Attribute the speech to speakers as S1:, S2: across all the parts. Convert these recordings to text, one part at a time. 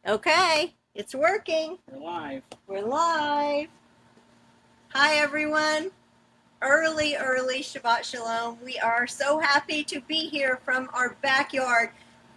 S1: Okay, it's working.
S2: We're live.
S1: We're live. Hi, everyone. Early Shabbat Shalom. We are so happy to be here from our backyard,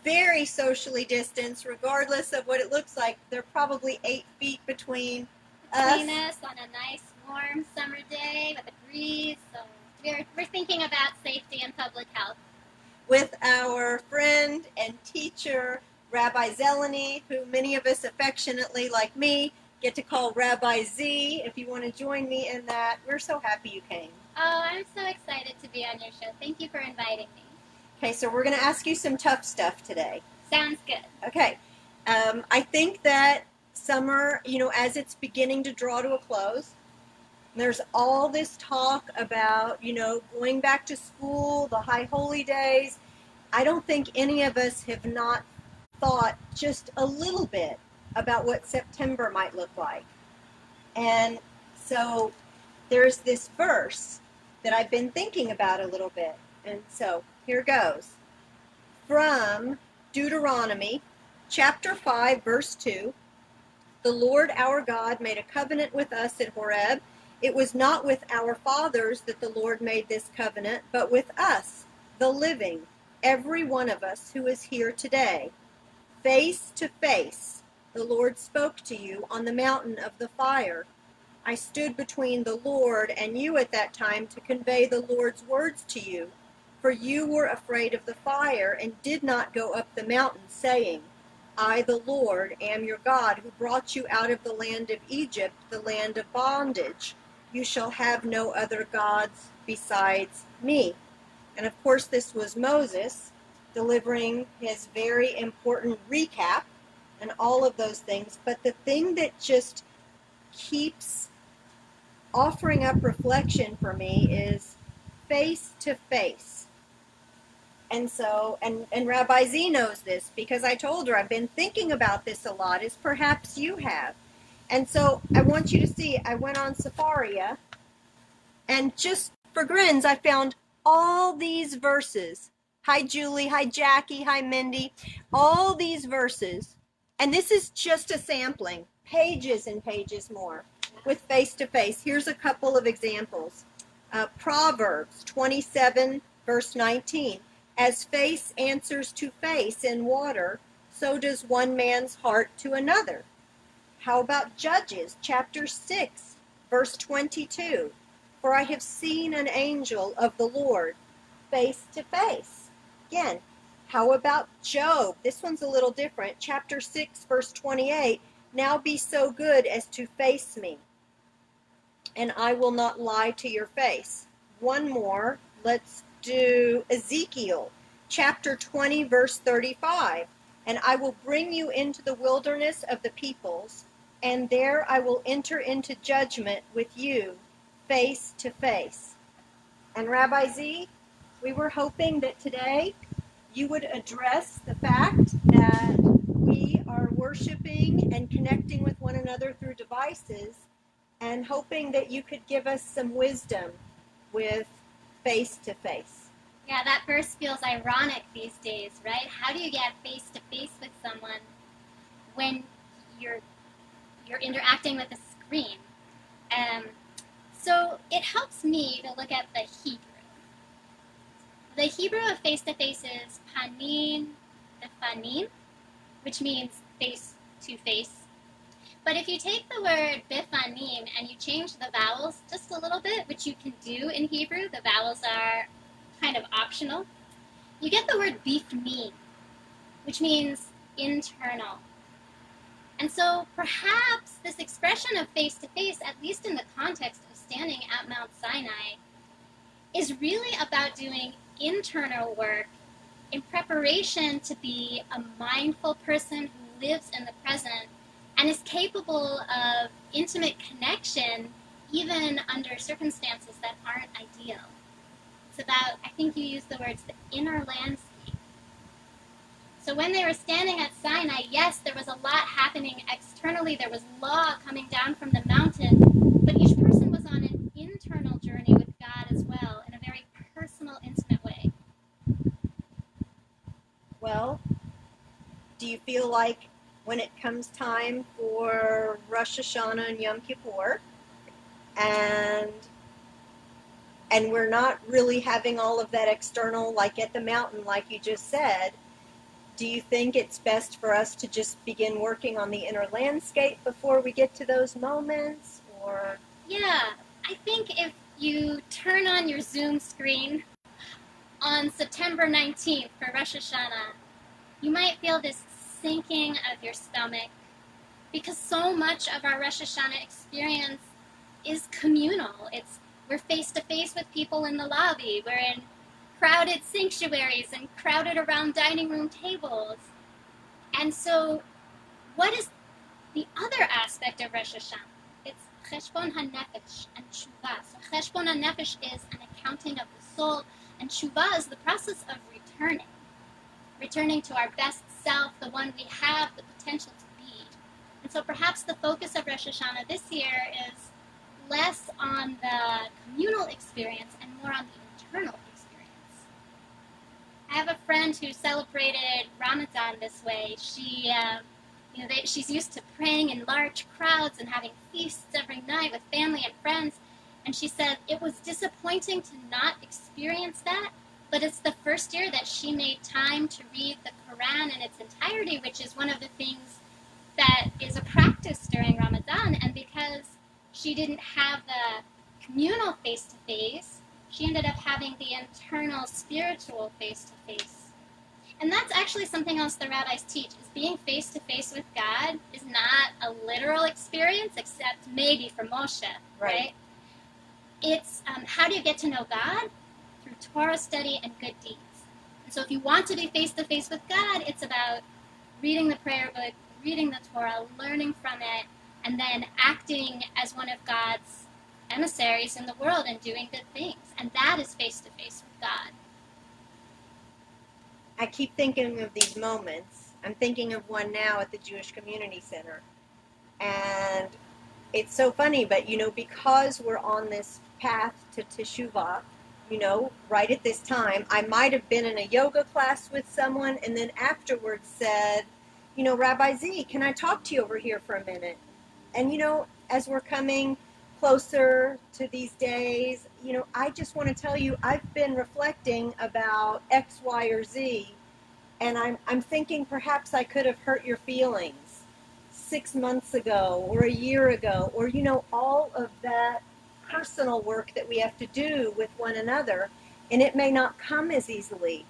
S1: very socially distanced, regardless of what it looks like. There are probably 8 feet between
S3: us on a nice, warm summer day with a breeze. So we're thinking about safety and public health.
S1: With our friend and teacher, Rabbi Zeleny, who many of us affectionately, like me, get to call Rabbi Z. If you want to join me in that, we're so happy you came.
S3: Oh, I'm so excited to be on your show. Thank you for inviting me.
S1: Okay, so we're going to ask you some tough stuff today.
S3: Sounds good.
S1: Okay. I think that summer, as it's beginning to draw to a close, there's all this talk about, going back to school, the high holy days. I don't think any of us have not thought just a little bit about what September might look like. And so there's this verse that I've been thinking about a little bit. And so here goes. From Deuteronomy chapter 5, verse 2, the Lord our God made a covenant with us at Horeb. It was not with our fathers that the Lord made this covenant, but with us, the living, every one of us who is here today. Face to face, the Lord spoke to you on the mountain of the fire. I stood between the Lord and you at that time to convey the Lord's words to you, for you were afraid of the fire and did not go up the mountain, saying, I, the Lord, am your God, who brought you out of the land of Egypt, the land of bondage. You shall have no other gods besides me. And of course, this was Moses delivering his very important recap and all of those things. But the thing that just keeps offering up reflection for me is face to face. And so, and Rabbi Z knows this because I told her I've been thinking about this a lot, as perhaps you have. And so I want you to see, I went on Safaria, and just for grins, I found all these verses. Hi, Julie. Hi, Jackie. Hi, Mindy. All these verses. And this is just a sampling, pages and pages more with face-to-face. Here's a couple of examples. Proverbs 27, verse 19. As face answers to face in water, so does one man's heart to another. How about Judges chapter 6, verse 22? For I have seen an angel of the Lord face to face. Again, how about Job? This one's a little different. Chapter 6, verse 28. Now be so good as to face me, and I will not lie to your face. One more. Let's do Ezekiel chapter 20, verse 35. And I will bring you into the wilderness of the peoples, and there I will enter into judgment with you face to face. And Rabbi Z, we were hoping that today you would address the fact that we are worshiping and connecting with one another through devices, and hoping that you could give us some wisdom with face to face.
S3: Yeah, that verse feels ironic these days, right? How do you get face to face with someone when you're interacting with a screen? So it helps me to look at the Hebrew. The Hebrew of face-to-face is panim befanim, which means face-to-face. But if you take the word befanim and you change the vowels just a little bit, which you can do in Hebrew, the vowels are kind of optional, you get the word bifnim, which means internal. And so perhaps this expression of face-to-face, at least in the context of standing at Mount Sinai, is really about doing internal work in preparation to be a mindful person who lives in the present and is capable of intimate connection even under circumstances that aren't ideal. It's about, I think you used the words, the inner landscape. So when they were standing at Sinai, yes, there was a lot happening externally. There was law coming down from the mountain, but each person was on an internal journey with God as well, in a very personal, intimate way.
S1: Well, do you feel like when it comes time for Rosh Hashanah and Yom Kippur, and we're not really having all of that external, like at the mountain, like you just said. Do you think it's best for us to just begin working on the inner landscape before we get to those moments, or?
S3: Yeah, I think if you turn on your Zoom screen on September 19th for Rosh Hashanah, you might feel this sinking of your stomach, because so much of our Rosh Hashanah experience is communal. We're face to face with people in the lobby. We're in crowded sanctuaries and crowded around dining room tables. And so, what is the other aspect of Rosh Hashanah? It's cheshbon hanefesh and tshuva. So cheshbon hanefesh is an accounting of the soul, and tshuva is the process of returning to our best self, the one we have the potential to be. And so perhaps the focus of Rosh Hashanah this year is less on the communal experience and more on the internal experience. I have a friend who celebrated Ramadan this way. She's used to praying in large crowds and having feasts every night with family and friends. And she said it was disappointing to not experience that, but it's the first year that she made time to read the Quran in its entirety, which is one of the things that is a practice during Ramadan. And because she didn't have the communal face-to-face, she ended up having the internal spiritual face-to-face. And that's actually something else the rabbis teach, is being face-to-face with God is not a literal experience, except maybe for Moshe, right? It's how do you get to know God? Through Torah study and good deeds. And so if you want to be face-to-face with God, it's about reading the prayer book, reading the Torah, learning from it, and then acting as one of God's emissaries in the world and doing good things. And that is face-to-face with God.
S1: I keep thinking of these moments. I'm thinking of one now at the Jewish Community Center. And it's so funny, but, because we're on this path to Teshuvah, right at this time, I might have been in a yoga class with someone and then afterwards said, Rabbi Z, can I talk to you over here for a minute? And, as we're coming closer to these days, I just want to tell you, I've been reflecting about X, Y, or Z, and I'm thinking perhaps I could have hurt your feelings 6 months ago or a year ago, or, all of that personal work that we have to do with one another, and it may not come as easily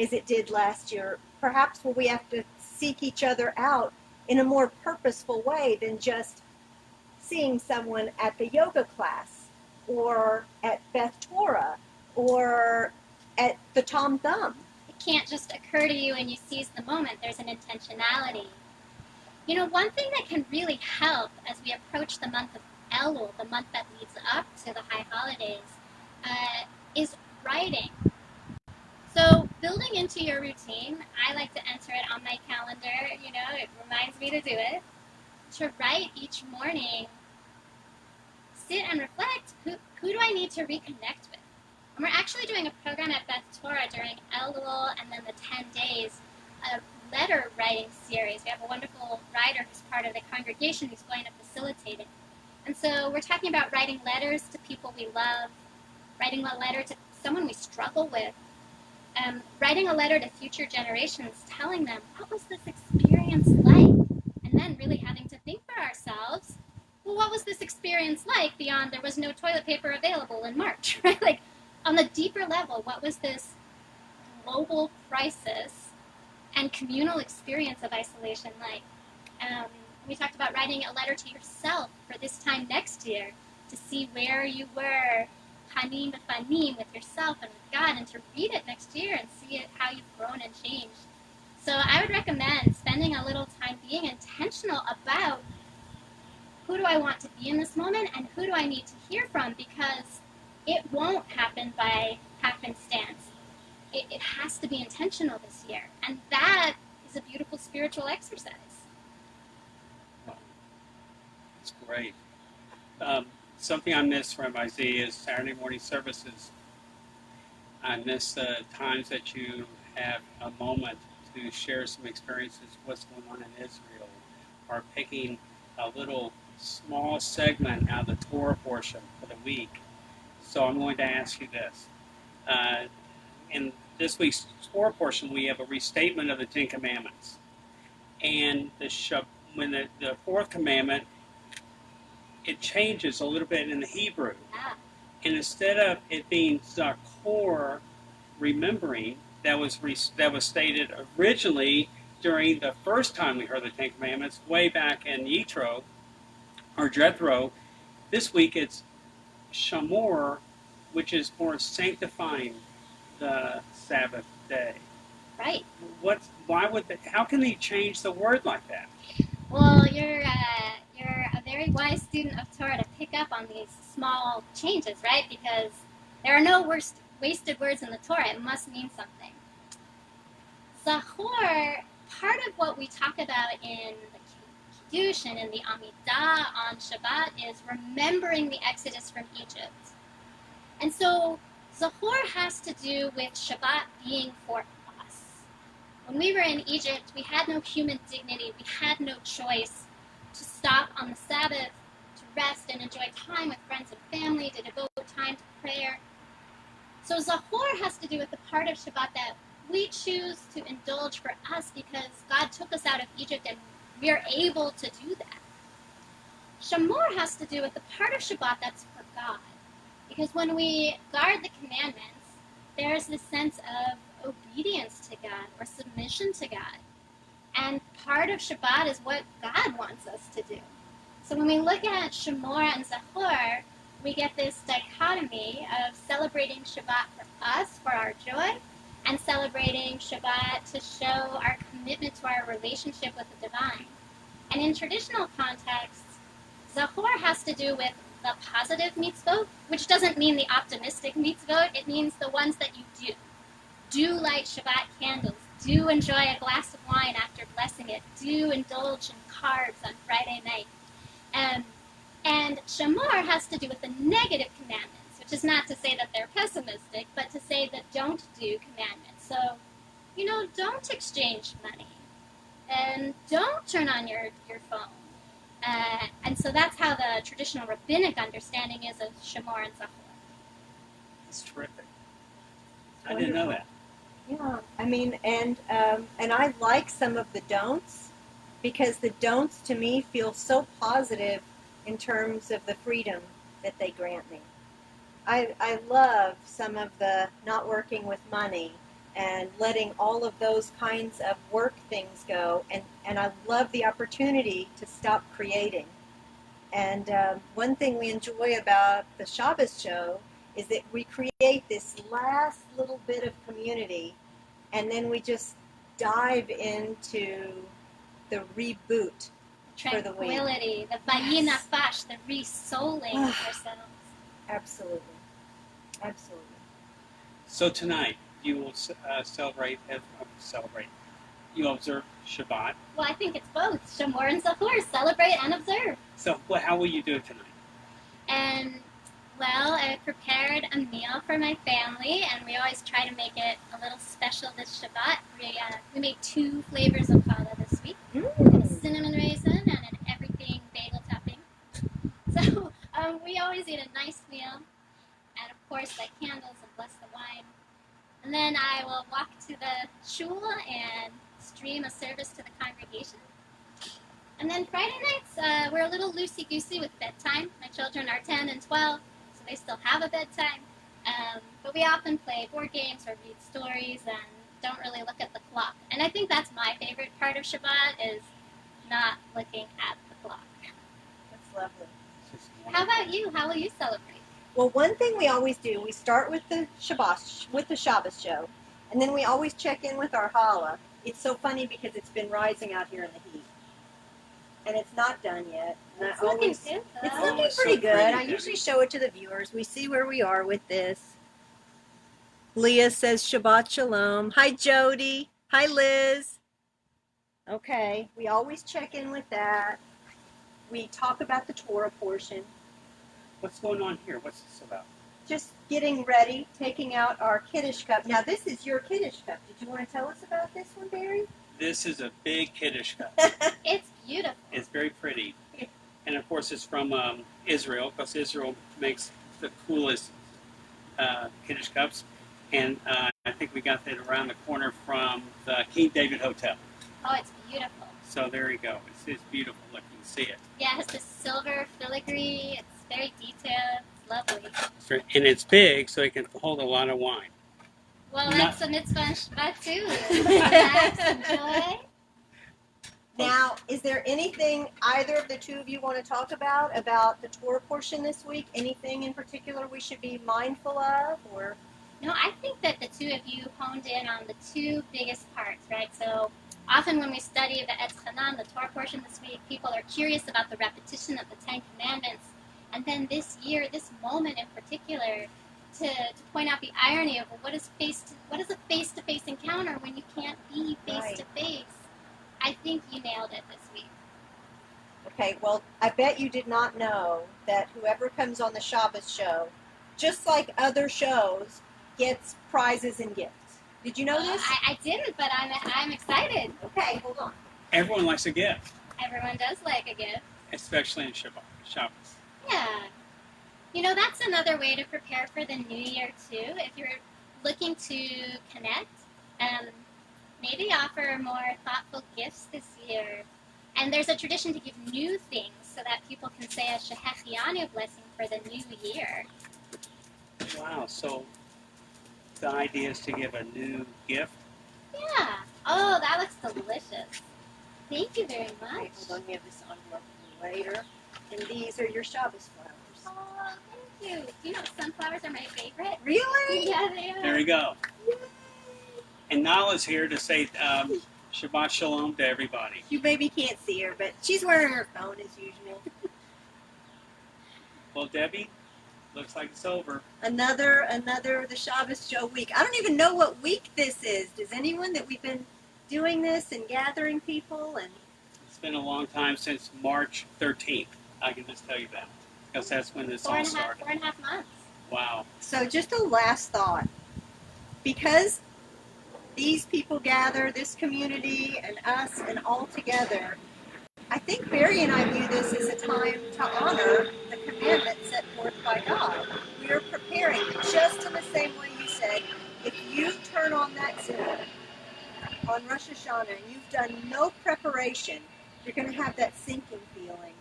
S1: as it did last year. Perhaps we have to seek each other out in a more purposeful way than just seeing someone at the yoga class or at Beth Torah or at the Tom Thumb.
S3: It can't just occur to you and you seize the moment. There's an intentionality. One thing that can really help as we approach the month of Elul, the month that leads up to the high holidays, is writing. So building into your routine, I like to enter it on my calendar, it reminds me to do it, to write each morning, sit and reflect, who do I need to reconnect with? And we're actually doing a program at Beth Torah during Elul and then the 10 days, a letter writing series. We have a wonderful writer who's part of the congregation who's going to facilitate it. And so we're talking about writing letters to people we love, writing a letter to someone we struggle with, writing a letter to future generations, telling them, what was this experience like? And then really having to think for ourselves, well, what was this experience like beyond there was no toilet paper available in March, right? Like, on the deeper level, what was this global crisis and communal experience of isolation like? We talked about writing a letter to yourself for this time next year to see where you were, panim b'panim, with yourself and with God, and to read it next year and see how you've grown and changed. So I would recommend spending a little time being intentional about who do I want to be in this moment and who do I need to hear from, because it won't happen by happenstance. It has to be intentional this year, and that is a beautiful spiritual exercise.
S2: That's great. Something I miss from IZ is Saturday morning services. I miss the times that you have a moment to share some experiences, what's going on in Israel, are picking a little small segment out of the Torah portion for the week. So I'm going to ask you this. In this week's Torah portion, we have a restatement of the Ten Commandments. And when the fourth commandment, it changes a little bit in the Hebrew.
S3: Ah.
S2: And instead of it being Zachor, remembering, that was stated originally during the first time we heard the Ten Commandments, way back in Yitro, or Jethro. This week it's Shamor, which is more sanctifying the Sabbath day.
S3: Right.
S2: How can they change the word like that?
S3: Well, you're a very wise student of Torah to pick up on these small changes, right? Because there are no wasted words in the Torah. It must mean something. Zachor, part of what we talk about in the Kiddush and in the Amidah on Shabbat is remembering the Exodus from Egypt. And so Zachor has to do with Shabbat being for us. When we were in Egypt, we had no human dignity. We had no choice to stop on the Sabbath, to rest and enjoy time with friends and family, to devote time to prayer. So Zachor has to do with the part of Shabbat that we choose to indulge for us because God took us out of Egypt and we are able to do that. Shamor has to do with the part of Shabbat that's for God. Because when we guard the commandments, there's this sense of obedience to God or submission to God. And part of Shabbat is what God wants us to do. So when we look at Shamor and Zachor, we get this dichotomy of celebrating Shabbat for us, for our joy, and celebrating Shabbat to show our commitment to our relationship with the divine. And in traditional contexts, Zachor has to do with the positive mitzvot, which doesn't mean the optimistic mitzvot. It means the ones that you do. Do light Shabbat candles. Do enjoy a glass of wine after blessing it. Do indulge in carbs on Friday night. And Shamor has to do with the negative commandments, which is not to say that they're pessimistic, but to say that don't do commandments. So, don't exchange money. And don't turn on your phone. And so that's how the traditional rabbinic understanding is of Shamor and Zachor.
S2: That's terrific. I didn't know that.
S1: Yeah, I mean, and I like some of the don'ts because the don'ts to me feel so positive in terms of the freedom that they grant me. I love some of the not working with money and letting all of those kinds of work things go, and I love the opportunity to stop creating. And one thing we enjoy about the Shabbos show is that we create this last little bit of community, and then we just dive into the reboot for the week.
S3: Tranquility, the vayinafash, the re-souling of ourselves.
S1: Absolutely. Absolutely.
S2: So tonight, you will you observe Shabbat.
S3: Well, I think it's both. Shamor and Zachor, celebrate and observe.
S2: So how will you do it tonight?
S3: And, well, I prepared a meal for my family, and we always try to make it a little special this Shabbat. We made 2 flavors of challah this week. A cinnamon raisin and an everything bagel topping. So we always eat a nice meal, and of course light candles and bless the wine. And then I will walk to the shul and stream a service to the congregation. And then Friday nights, we're a little loosey-goosey with bedtime. My children are 10 and 12, so they still have a bedtime. But we often play board games or read stories and don't really look at the clock. And I think that's my favorite part of Shabbat is not looking at the clock.
S1: That's lovely.
S3: How about you? How will you celebrate?
S1: Well, one thing we always do, we start with the Shabbos show, and then we always check in with our challah. It's so funny because it's been rising out here in the heat, and it's not done yet. And
S3: It's looking good.
S1: It's
S2: Oh,
S1: looking
S2: it's so
S1: pretty good.
S2: pretty,
S1: I
S2: Debbie.
S1: usually show it to the viewers. We see where we are with this. Leah says Shabbat Shalom. Hi, Jody. Hi, Liz. Okay, we always check in with that. We talk about the Torah portion.
S2: What's going on here? What's this about?
S1: Just getting ready, taking out our Kiddush cup. Now, this is your Kiddush cup. Did you want to tell us about this one, Barry?
S2: This is a big Kiddush cup.
S3: It's beautiful.
S2: It's very pretty. And of course, it's from Israel, because Israel makes the coolest Kiddush cups. And I think we got that around the corner from the King David Hotel.
S3: Oh, it's beautiful.
S2: So there you go. It's beautiful looking. See it.
S3: Yeah, it has the silver filigree. It's very detailed. It's lovely.
S2: And it's big, so it can hold a lot of wine.
S3: Well,
S2: Not-
S3: that's a mitzvah on Shabbat too. Relax, enjoy.
S1: Now, is there anything either of the two of you want to talk about the Torah portion this week? Anything in particular we should be mindful of, or?
S3: No, I think that the two of you honed in on the two biggest parts, right? So often when we study the Etz Chanan, the Torah portion this week, people are curious about the repetition of the Ten Commandments. And then this year, this moment in particular, to point out the irony of what is a face-to-face encounter when you can't be face-to-face. I think you nailed it this week.
S1: Okay, well, I bet you did not know that whoever comes on the Shabbos show, just like other shows, gets prizes and gifts. Did you know this?
S3: I didn't, but I'm excited.
S1: Okay, hold on.
S2: Everyone likes a gift,
S3: Everyone does like a gift.
S2: especially in Shabbos.
S3: Yeah. You know, that's another way to prepare for the new year, too. If you're looking to connect, maybe offer more thoughtful gifts this year. And there's a tradition to give new things so that people can say a Shehechianu blessing for the new year.
S2: Wow, so the idea is to give a new gift.
S3: Yeah. Oh, that looks delicious. Thank you very
S1: Okay,
S3: much.
S1: hold on, we have this envelope later. And these are your Shabbos flowers.
S3: Oh, thank you. You know, sunflowers are my favorite.
S1: Really?
S3: Yeah, they are.
S2: There we go. And Nala's here to say Shabbat Shalom to everybody.
S1: You maybe can't see her, but she's wearing her phone as usual.
S2: Well, Debbie, looks like it's over.
S1: Another the Shabbos show week. I don't even know what week this is. Does anyone that we've been doing this and gathering people and
S2: It's been a long time since March 13th. I can just tell you that. Because that's when this all started.
S3: 4.5 months.
S2: Wow.
S1: so just a last thought. Because these people gather, this community and us and all together, I think Barry and I view this as a time to honor the commandment set forth by God. We are preparing, just in the same way you said, if you turn on that Zoom on Rosh Hashanah and you've done no preparation, you're going to have that sinking feeling.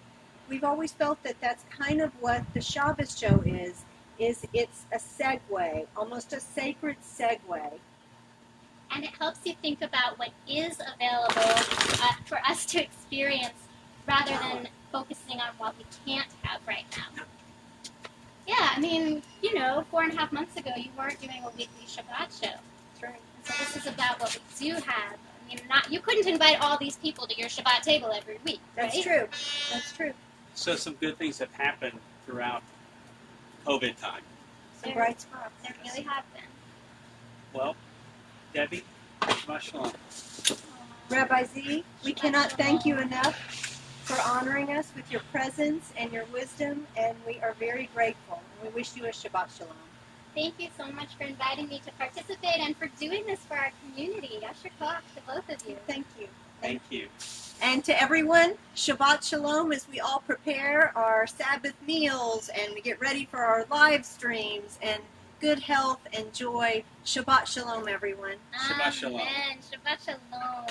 S1: We've always felt that that's kind of what the Shabbos show is it's a segue, almost a sacred segue.
S3: And it helps you think about what is available for us to experience rather than focusing on what we can't have right now. Yeah, I mean, 4.5 months ago, you weren't doing a weekly Shabbat show. And so this is about what we do have. I mean, you couldn't invite all these people to your Shabbat table every week, right?
S1: That's true. That's true.
S2: So some good things have happened throughout COVID time.
S1: Some bright spots.
S3: There really have been.
S2: Well, Debbie, Shabbat Shalom.
S1: Rabbi Z, we cannot thank you enough for honoring us with your presence and your wisdom, and we are very grateful. We wish you a Shabbat Shalom.
S3: Thank you so much for inviting me to participate and for doing this for our community. Yasher koach to both of you.
S1: Thank you.
S2: Thank you.
S1: And to everyone, Shabbat Shalom as we all prepare our Sabbath meals and we get ready for our live streams, and good health and joy. Shabbat Shalom, everyone.
S2: Shabbat Shalom.
S3: Amen. Shabbat Shalom.